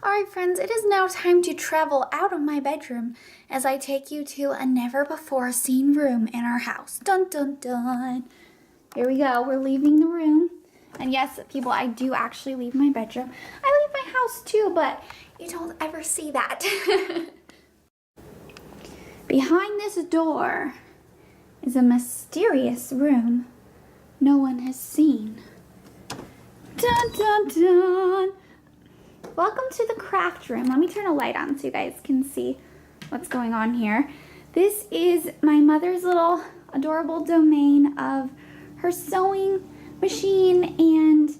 Alright friends, it is now time to travel out of my bedroom as I take you to a never before seen room in our house. Dun dun dun. Here we go, we're leaving the room. And yes, people, I do actually leave my bedroom. I leave my house too, but you don't ever see that. Behind this door is a mysterious room no one has seen. Dun dun dun. Welcome to the craft room. Let me turn a light on so you guys can see what's going on here. This is my mother's little adorable domain of her sewing machine and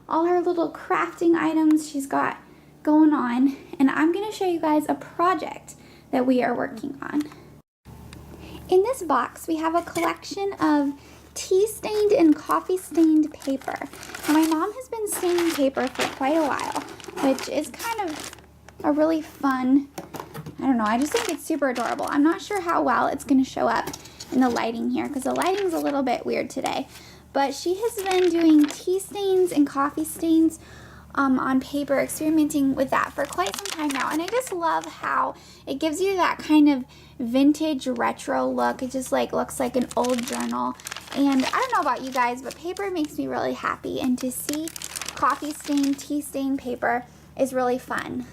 all her little crafting items she's got going on. And I'm going to show you guys a project that we are working on. In this box, we have a collection of tea-stained and coffee-stained paper. Now, my mom has been staining paper for quite a while, which is kind of a really fun, I don't know, I just think it's super adorable. I'm not sure how well it's going to show up in the lighting here because the lighting's a little bit weird today. But she has been doing tea stains and coffee stains on paper, experimenting with that for quite some time now. And I just love how it gives you that kind of vintage retro look. It just like looks like an old journal. And I don't know about you guys, but paper makes me really happy. And to see coffee stain, tea stain paper is really fun.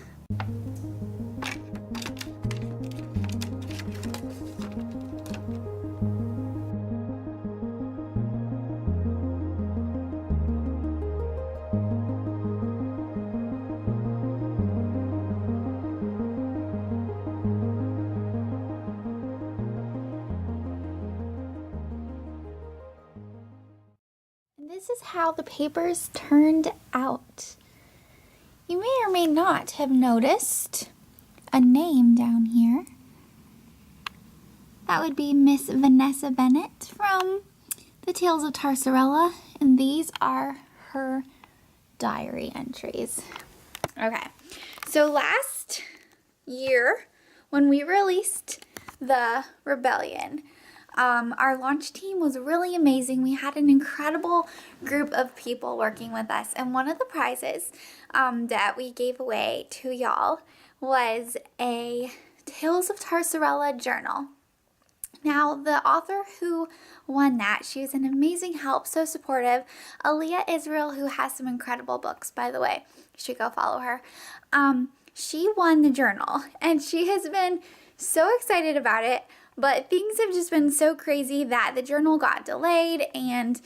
This is how the papers turned out. You may or may not have noticed a name down here. That would be Miss Vanessa Bennett from the Tales of Tarsarella, and these are her diary entries. Okay, so last year when we released the Rebellion, our launch team was really amazing. We had an incredible group of people working with us, and one of the prizes that we gave away to y'all was a Tales of Tarsarella journal. Now, the author who won that, she was an amazing help, so supportive. Aaliyah Israel, who has some incredible books, by the way. You should go follow her. She won the journal, and she has been so excited about it. But things have just been so crazy that the journal got delayed and,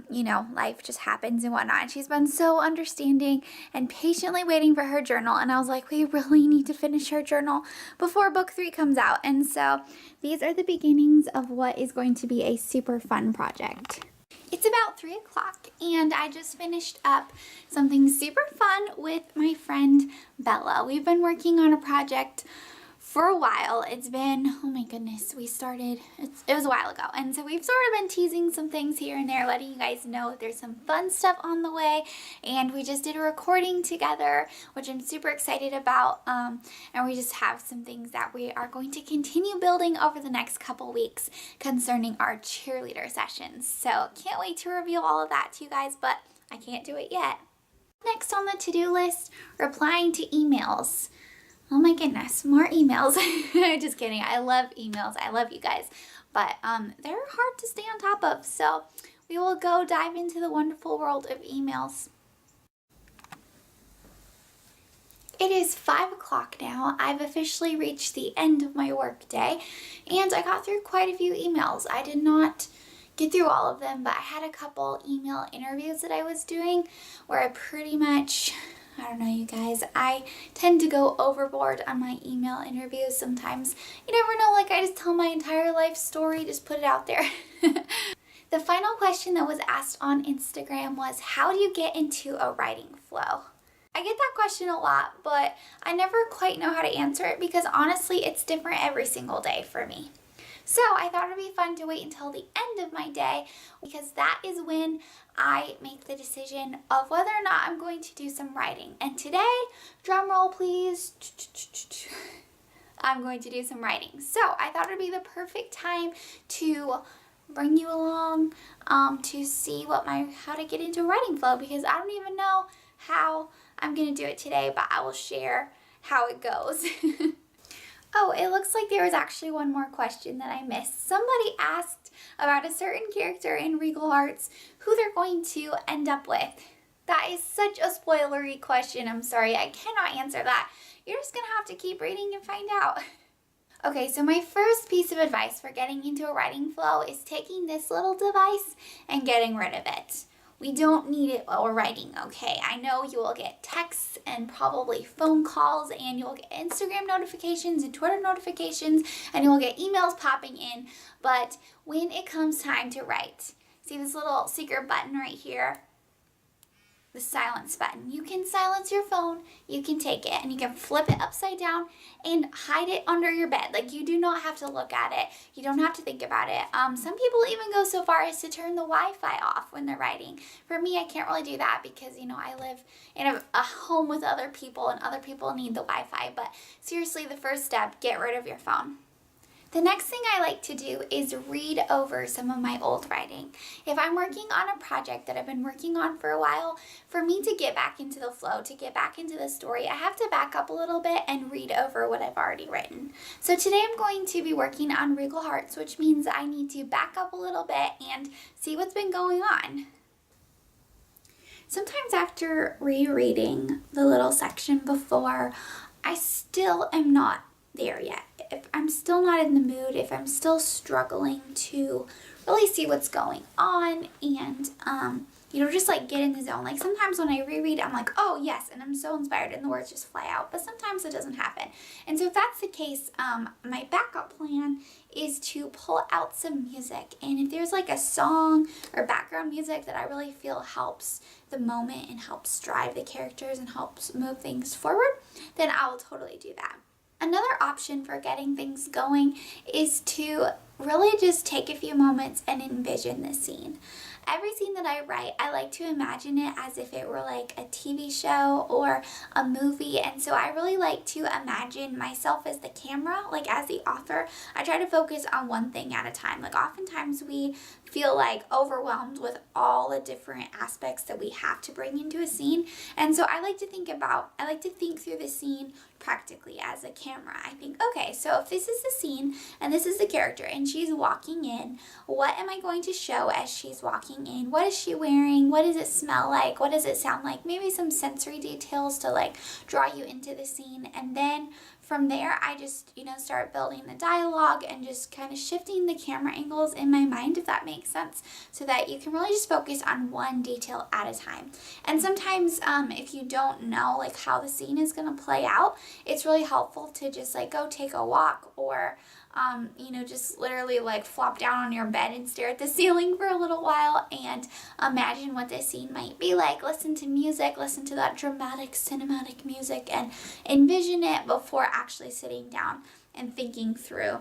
you know, life just happens and whatnot. And she's been so understanding and patiently waiting for her journal. And I was like, we really need to finish her journal before book 3 comes out. And so these are the beginnings of what is going to be a super fun project. It's about 3 o'clock and I just finished up something super fun with my friend Bella. We've been working on a project for a while. It's been, oh my goodness, we started, it was a while ago. And so we've sort of been teasing some things here and there, letting you guys know there's some fun stuff on the way. And we just did a recording together, which I'm super excited about. And we just have some things that we are going to continue building over the next couple weeks concerning our cheerleader sessions. So can't wait to reveal all of that to you guys, but I can't do it yet. Next on the to-do list, replying to emails. Oh my goodness, more emails. Just kidding. I love emails. I love you guys. But they're hard to stay on top of. So we will go dive into the wonderful world of emails. It is 5 o'clock now. I've officially reached the end of my work day. And I got through quite a few emails. I did not get through all of them, but I had a couple email interviews that I was doing where I pretty much, I don't know, you guys, I tend to go overboard on my email interviews sometimes. You never know, like I just tell my entire life story, just put it out there. The final question that was asked on Instagram was, how do you get into a writing flow? I get that question a lot, but I never quite know how to answer it because honestly, it's different every single day for me. So I thought it would be fun to wait until the end of my day because that is when I make the decision of whether or not I'm going to do some writing. And today, drum roll please, I'm going to do some writing. So I thought it would be the perfect time to bring you along to see what how to get into writing flow because I don't even know how I'm going to do it today, but I will share how it goes. Oh, it looks like there was actually one more question that I missed. Somebody asked about a certain character in Regal Hearts, who they're going to end up with. That is such a spoilery question. I'm sorry, I cannot answer that. You're just going to have to keep reading and find out. Okay, so my first piece of advice for getting into a writing flow is taking this little device and getting rid of it. We don't need it while we're writing, okay? I know you will get texts and probably phone calls, and you will get Instagram notifications and Twitter notifications, and you will get emails popping in, but when it comes time to write, see this little secret button right here? The silence button. You can silence your phone, you can take it, and you can flip it upside down and hide it under your bed. Like, you do not have to look at it. You don't have to think about it. Some people even go so far as to turn the Wi-Fi off when they're writing. For me, I can't really do that because, you know, I live in a home with other people, and other people need the Wi-Fi. But seriously, the first step, get rid of your phone. The next thing I like to do is read over some of my old writing. If I'm working on a project that I've been working on for a while, for me to get back into the flow, to get back into the story, I have to back up a little bit and read over what I've already written. So today I'm going to be working on Regal Hearts, which means I need to back up a little bit and see what's been going on. Sometimes after rereading the little section before, I still am not there yet. If I'm still not in the mood, if I'm still struggling to really see what's going on and, you know, just like get in the zone. Like sometimes when I reread, I'm like, oh yes, and I'm so inspired and the words just fly out, but sometimes it doesn't happen. And so if that's the case, my backup plan is to pull out some music. And if there's like a song or background music that I really feel helps the moment and helps drive the characters and helps move things forward, then I will totally do that. Another option for getting things going is to really just take a few moments and envision the scene. Every scene that I write, I like to imagine it as if it were like a TV show or a movie, and so I really like to imagine myself as the camera, like as the author. I try to focus on one thing at a time. Like oftentimes we feel like overwhelmed with all the different aspects that we have to bring into a scene, and so I like to think through the scene practically as a camera. I think, okay, so if this is the scene and this is the character and she's walking in, what am I going to show as she's walking in? What is she wearing? What does it smell like? What does it sound like? Maybe some sensory details to like draw you into the scene. And then from there, I just, you know, start building the dialogue and just kind of shifting the camera angles in my mind, if that makes sense, so that you can really just focus on one detail at a time. And sometimes if you don't know like how the scene is going to play out, it's really helpful to just like go take a walk or you know, just literally like flop down on your bed and stare at the ceiling for a little while and imagine what this scene might be like. Listen to music, listen to that dramatic cinematic music and envision it before actually sitting down and thinking through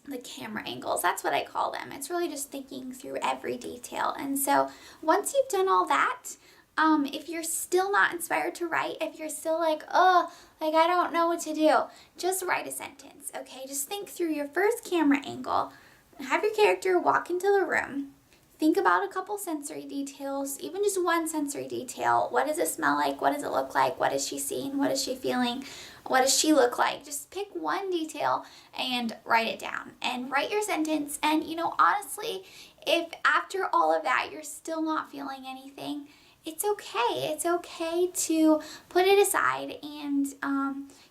the camera angles. That's what I call them. It's really just thinking through every detail. And so once you've done all that, if you're still not inspired to write, if you're still like, oh, like I don't know what to do, just write a sentence, okay? Just think through your first camera angle, have your character walk into the room, think about a couple sensory details, even just one sensory detail. What does it smell like? What does it look like? What is she seeing? What is she feeling? What does she look like? Just pick one detail and write it down and write your sentence. And, you know, honestly, if after all of that you're still not feeling anything, it's okay. It's okay to put it aside and,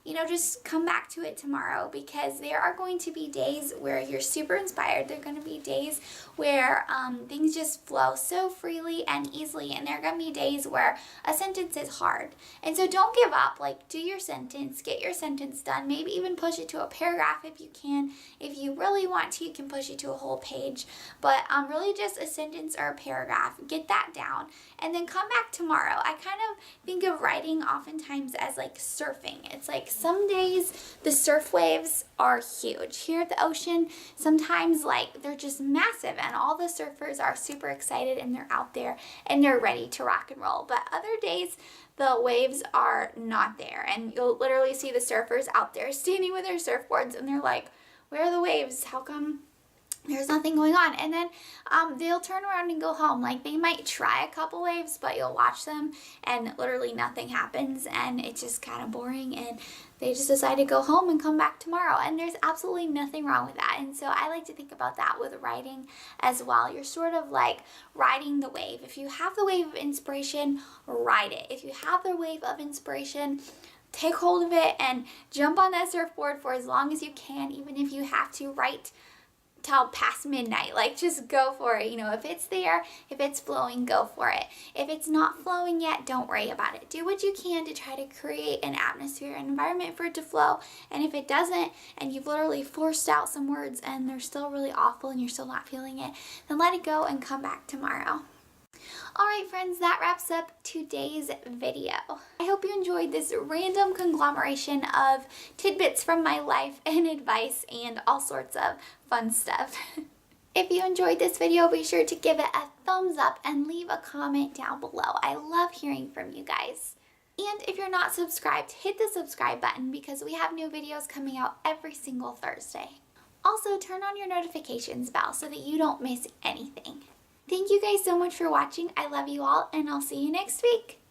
you know, just come back to it tomorrow, because there are going to be days where you're super inspired. There are going to be days where things just flow so freely and easily, and there are going to be days where a sentence is hard. And so don't give up. Like, do your sentence, get your sentence done, maybe even push it to a paragraph if you can. If you really want to, you can push it to a whole page, but really just a sentence or a paragraph. Get that down and then come back tomorrow. I kind of think of writing oftentimes as like surfing. It's like some days the surf waves are huge here at the ocean. Sometimes like they're just massive and all the surfers are super excited and they're out there and they're ready to rock and roll. But other days the waves are not there, and you'll literally see the surfers out there standing with their surfboards and they're like, where are the waves? How come there's nothing going on. And then they'll turn around and go home. Like, they might try a couple waves, but you'll watch them and literally nothing happens, and it's just kind of boring, and they just decide to go home and come back tomorrow. And there's absolutely nothing wrong with that. And so I like to think about that with writing as well. You're sort of like riding the wave. If you have the wave of inspiration, ride it. If you have the wave of inspiration, take hold of it and jump on that surfboard for as long as you can, even if you have to write till past midnight. Like, just go for it. You know, if it's there, if it's flowing, go for it. If it's not flowing yet, don't worry about it. Do what you can to try to create an atmosphere, an environment for it to flow. And if it doesn't, and you've literally forced out some words and they're still really awful and you're still not feeling it, then let it go and come back tomorrow. Alright friends, that wraps up today's video. I hope you enjoyed this random conglomeration of tidbits from my life and advice and all sorts of fun stuff. If you enjoyed this video, be sure to give it a thumbs up and leave a comment down below. I love hearing from you guys. And if you're not subscribed, hit the subscribe button because we have new videos coming out every single Thursday. Also, turn on your notifications bell so that you don't miss anything. Thank you guys so much for watching. I love you all, and I'll see you next week.